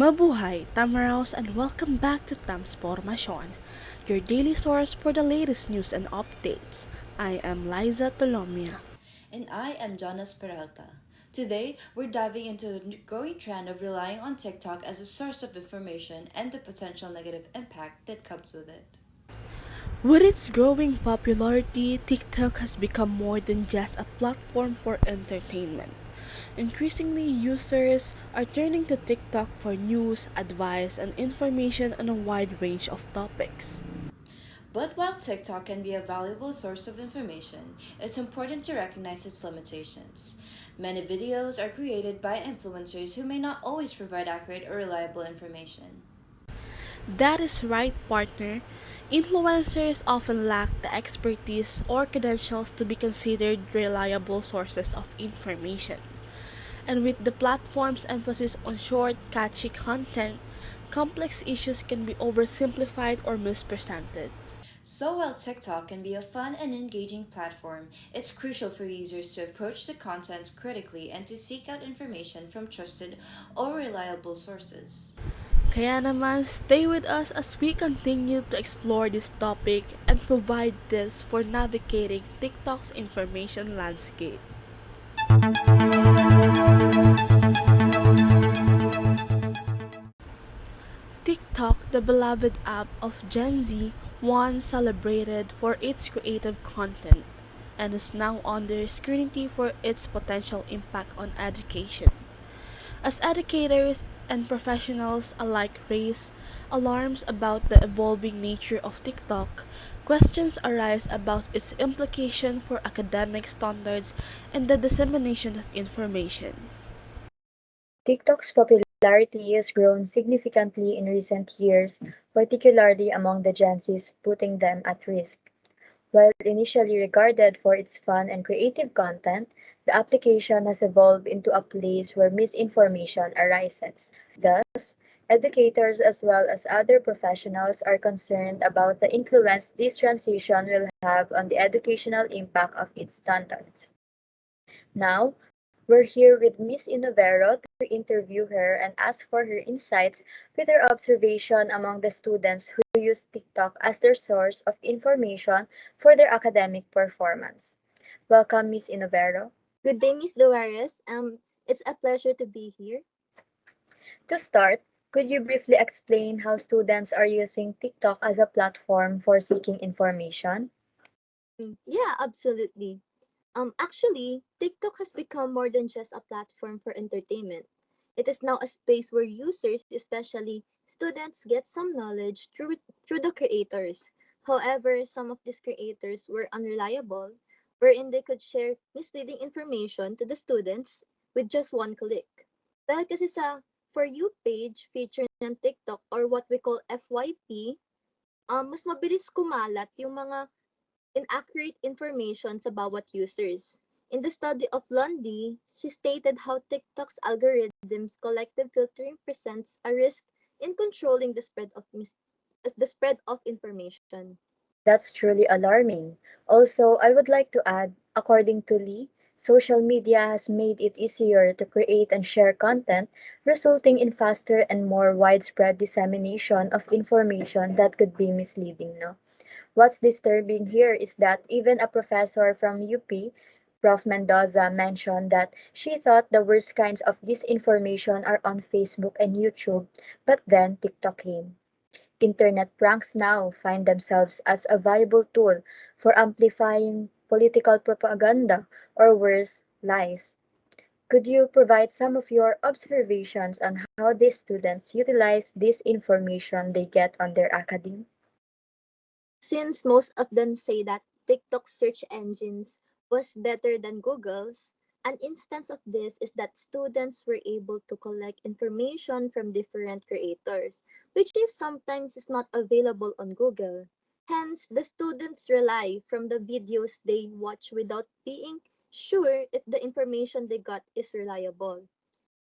Mabuhay, Tamaraos, and welcome back to TamsPormasyon, your daily source for the latest news and updates. I am Layza Tolomia. And I am Jonas Peralta. Today, we're diving into the growing trend of relying on TikTok as a source of information and the potential negative impact that comes with it. With its growing popularity, TikTok has become more than just a platform for entertainment. Increasingly, users are turning to TikTok for news, advice, and information on a wide range of topics. But while TikTok can be a valuable source of information, it's important to recognize its limitations. Many videos are created by influencers who may not always provide accurate or reliable information. That is right, partner. Influencers often lack the expertise or credentials to be considered reliable sources of information. And with the platform's emphasis on short, catchy content, complex issues can be oversimplified or mispresented. So while TikTok can be a fun and engaging platform, it's crucial for users to approach the content critically and to seek out information from trusted or reliable sources. Kaya naman, stay with us as we continue to explore this topic and provide tips for navigating TikTok's information landscape. TikTok, the beloved app of Gen Z, once celebrated for its creative content and is now under scrutiny for its potential impact on education. As educators and professionals alike raise alarms about the evolving nature of TikTok, questions arise about its implication for academic standards and the dissemination of information. TikTok's popularity has grown significantly in recent years, particularly among the Gen Zs, putting them at risk. While initially regarded for its fun and creative content, the application has evolved into a place where misinformation arises. Thus, educators as well as other professionals are concerned about the influence this transition will have on the educational impact of its standards. Now, we're here with Miss Inovero to interview her and ask for her insights with her observation among the students who use TikTok as their source of information for their academic performance. Welcome, Miss Inovero. Good day, Miss Luarez. It's a pleasure to be here. To start, could you briefly explain how students are using TikTok as a platform for seeking information? Yeah, absolutely. Actually, TikTok has become more than just a platform for entertainment. It is now a space where users, especially students, get some knowledge through the creators. However, some of these creators were unreliable, wherein they could share misleading information to the students with just one click. Dahil kasi sa For You page feature ng TikTok or what we call FYP, mas mabilis kumalat yung mga inaccurate information sa bawat users. In the study of Lundy, she stated how TikTok's algorithms collective filtering presents a risk in controlling the spread of information. That's truly alarming. Also, I would like to add, according to Lee, social media has made it easier to create and share content, resulting in faster and more widespread dissemination of information that could be misleading. No? What's disturbing here is that even a professor from UP, Prof. Mendoza, mentioned that she thought the worst kinds of disinformation are on Facebook and YouTube, but then TikTok came. Internet pranks now find themselves as a viable tool for amplifying political propaganda or worse, lies. Could you provide some of your observations on how these students utilize this information they get on their academe? Since most of them say that TikTok search engines was better than Google's, an instance of this is that students were able to collect information from different creators, which is sometimes is not available on Google. Hence, the students rely from the videos they watch without being sure if the information they got is reliable.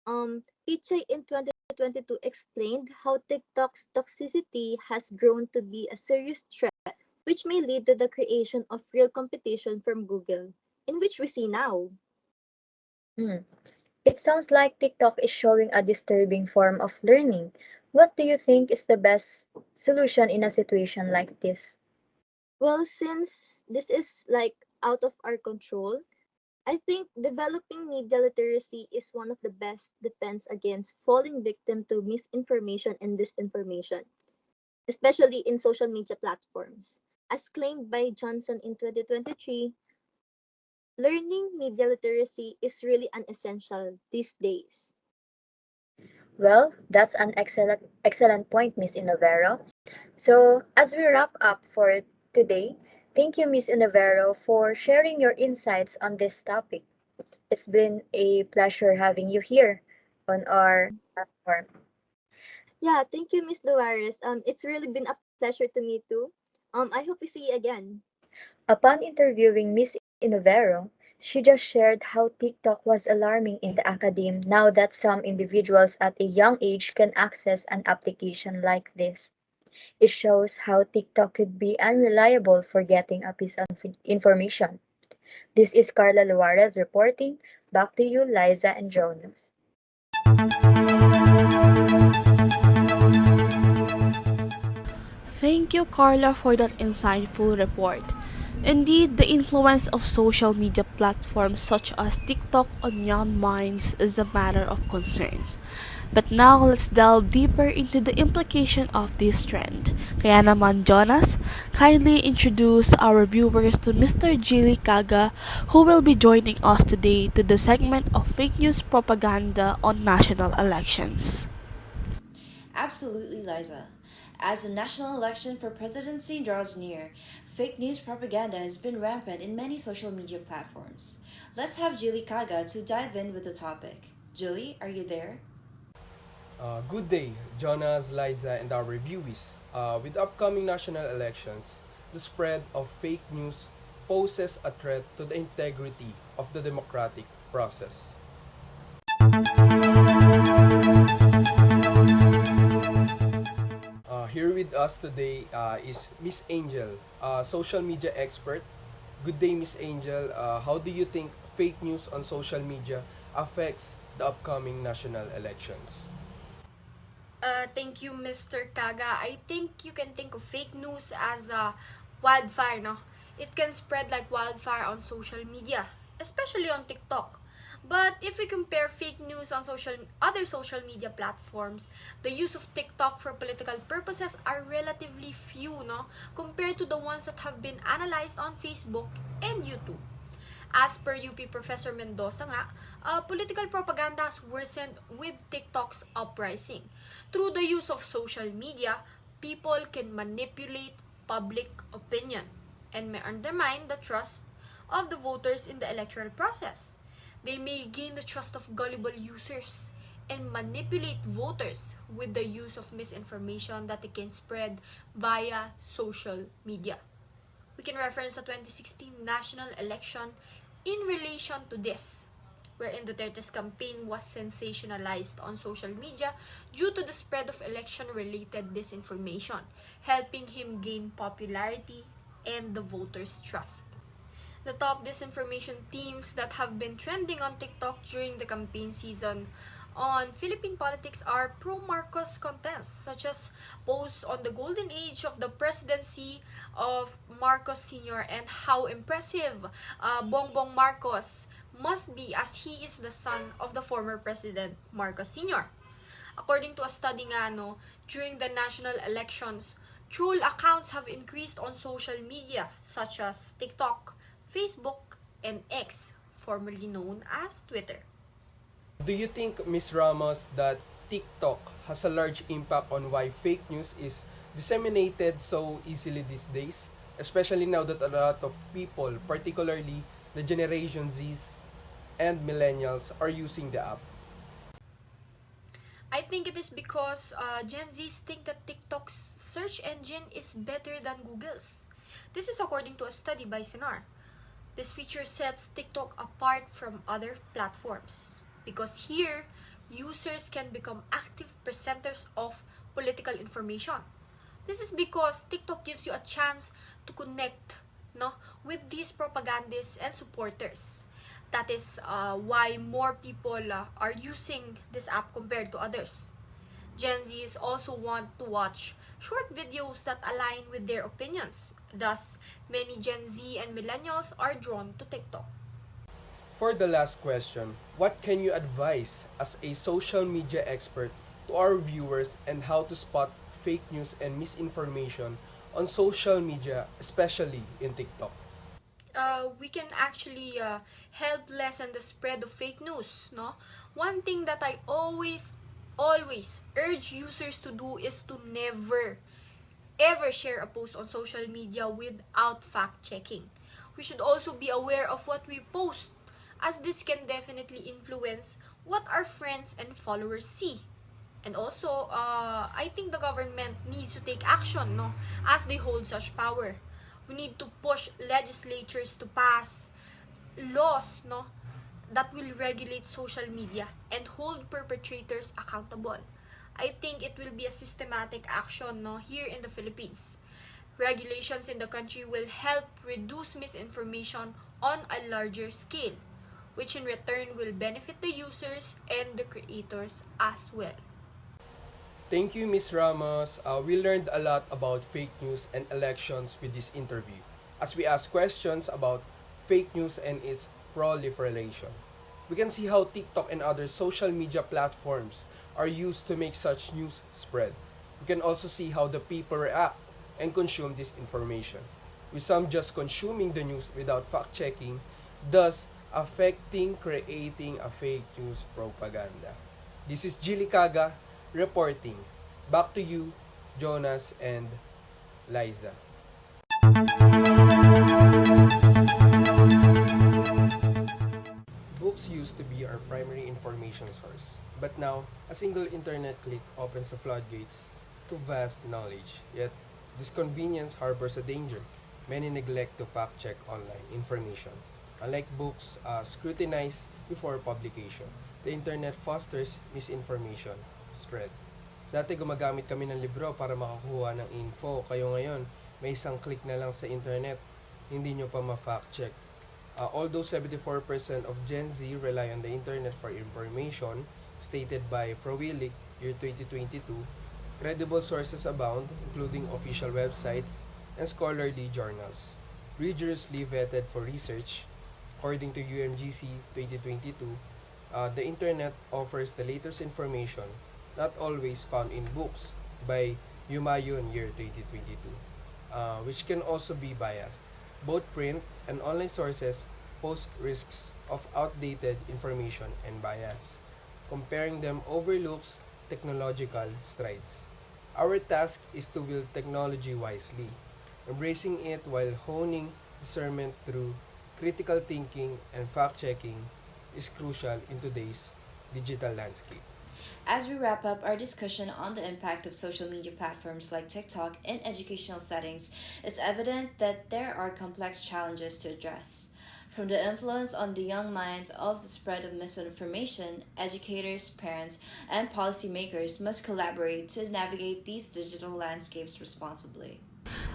PJ in 2022 explained how TikTok's toxicity has grown to be a serious threat which may lead to the creation of real competition from Google, in which we see now. Hmm. It sounds like TikTok is showing a disturbing form of learning. What do you think is the best solution in a situation like this? Well, since this is like out of our control, I think developing media literacy is one of the best defense against falling victim to misinformation and disinformation, especially in social media platforms. As claimed by Johnson in 2023, learning media literacy is really an essential these days. Well, that's an excellent point, Miss Inovero. So, as we wrap up for today, thank you, Miss Inovero, for sharing your insights on this topic. It's been a pleasure having you here on our platform. Yeah, thank you, Miss Luarez. It's really been a pleasure to meet too. I hope we see you again. Upon interviewing Miss Inovero, she just shared how TikTok was alarming in the academe now that some individuals at a young age can access an application like this. It shows how TikTok could be unreliable for getting a piece of information. This is Karla Luarez reporting. Back to you, Liza and Jonas. Thank you, Carla, for that insightful report. Indeed, the influence of social media platforms such as TikTok on young minds is a matter of concern. But now let's delve deeper into the implication of this trend. Kaya naman, Jonas, kindly introduce our viewers to Mr. Gillie Caga, who will be joining us today to the segment of fake news propaganda on national elections. Absolutely, Liza. As the national election for presidency draws near, fake news propaganda has been rampant in many social media platforms. Let's have Julie Kaga to dive in with the topic. Julie, are you there? Good day, Jonas, Layza, and our reviewees. With upcoming national elections, the spread of fake news poses a threat to the integrity of the democratic process. Here with us today is Miss Angel, social media expert. Good day, Miss Angel. How do you think fake news on social media affects the upcoming national elections? Thank you, Mr. Kaga. I think you can think of fake news as a wildfire, no? It can spread like wildfire on social media, especially on TikTok. But if we compare fake news on other social media platforms, the use of TikTok for political purposes are relatively few, no, compared to the ones that have been analyzed on Facebook and YouTube. As per UP Professor Mendoza nga, political propaganda has worsened with TikTok's uprising. Through the use of social media, people can manipulate public opinion and may undermine the trust of the voters in the electoral process. They may gain the trust of gullible users and manipulate voters with the use of misinformation that they can spread via social media. We can reference the 2016 national election in relation to this, wherein Duterte's campaign was sensationalized on social media due to the spread of election-related disinformation, helping him gain popularity and the voters' trust. The top disinformation themes that have been trending on TikTok during the campaign season on Philippine politics are pro-Marcos contents, such as posts on the golden age of the presidency of Marcos Sr. and how impressive Bongbong Marcos must be as he is the son of the former President Marcos Sr. According to a study nga, no, during the national elections, troll accounts have increased on social media such as TikTok, Facebook, and X, formerly known as Twitter. Do you think, Ms. Ramos, that TikTok has a large impact on why fake news is disseminated so easily these days? Especially now that a lot of people, particularly the Generation Zs and Millennials, are using the app. I think it is because Gen Zs think that TikTok's search engine is better than Google's. This is according to a study by Sinar. This feature sets TikTok apart from other platforms because here, users can become active presenters of political information. This is because TikTok gives you a chance to connect, no, with these propagandists and supporters. That is why more people are using this app compared to others. Gen Zs also want to watch short videos that align with their opinions. Thus, many Gen Z and millennials are drawn to TikTok. For the last question, what can you advise as a social media expert to our viewers and how to spot fake news and misinformation on social media, especially in TikTok? We can actually help lessen the spread of fake news, no? One thing that I always urge users to do is to never ever share a post on social media without fact checking. We should also be aware of what we post, as this can definitely influence what our friends and followers see. And also, I think the government needs to take action, no, as they hold such power. We need to push legislatures to pass laws, no, that will regulate social media and hold perpetrators accountable. I think it will be a systematic action, no, here in the Philippines. Regulations in the country will help reduce misinformation on a larger scale, which in return will benefit the users and the creators as well. Thank you, Ms. Ramos. We learned a lot about fake news and elections with this interview, as we asked questions about fake news and its proliferation. We can see how TikTok and other social media platforms are used to make such news spread. We can also see how the people react and consume this information, with some just consuming the news without fact-checking, thus affecting creating a fake news propaganda. This is Gillie Caga reporting. Back to you, Jonas and Layza. Books used to be our primary information source, but now a single internet click opens the floodgates to vast knowledge. Yet, this convenience harbors a danger. Many neglect to fact check online information. Unlike books, scrutinized before publication, the internet fosters misinformation spread. Dati gumagamit kami ng libro para makakuha ng info. Kayo ngayon, may isang click na lang sa internet, hindi nyo pa ma-fact check. Although 74% of Gen Z rely on the internet for information, stated by Frowilik, year 2022, credible sources abound, including official websites and scholarly journals. Rigorously vetted for research, according to UMGC 2022, the internet offers the latest information, not always found in books, by Humayun, year 2022, which can also be biased. Both print and online sources pose risks of outdated information and bias. Comparing them overlooks technological strides. Our task is to wield technology wisely, embracing it while honing discernment through critical thinking and fact-checking is crucial in today's digital landscape. As we wrap up our discussion on the impact of social media platforms like TikTok in educational settings, it's evident that there are complex challenges to address. From the influence on the young minds of the spread of misinformation, educators, parents, and policymakers must collaborate to navigate these digital landscapes responsibly.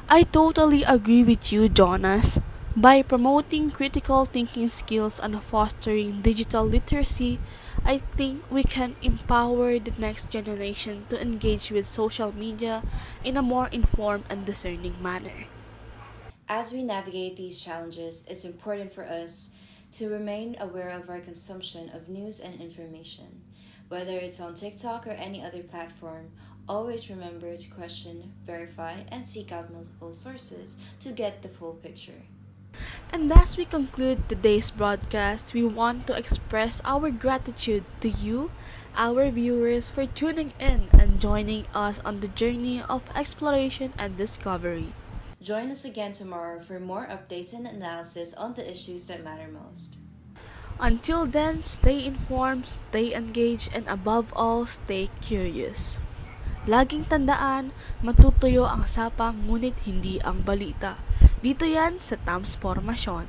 I totally agree with you, Jonas. By promoting critical thinking skills and fostering digital literacy, I think we can empower the next generation to engage with social media in a more informed and discerning manner. As we navigate these challenges, it's important for us to remain aware of our consumption of news and information. Whether it's on TikTok or any other platform, always remember to question, verify, and seek out multiple sources to get the full picture. And as we conclude today's broadcast, we want to express our gratitude to you, our viewers, for tuning in and joining us on the journey of exploration and discovery. Join us again tomorrow for more updates and analysis on the issues that matter most. Until then, stay informed, stay engaged, and above all, stay curious. Laging tandaan, matutuyo ang sapang ngunit hindi ang balita. Dito yan sa TamsPormasyon.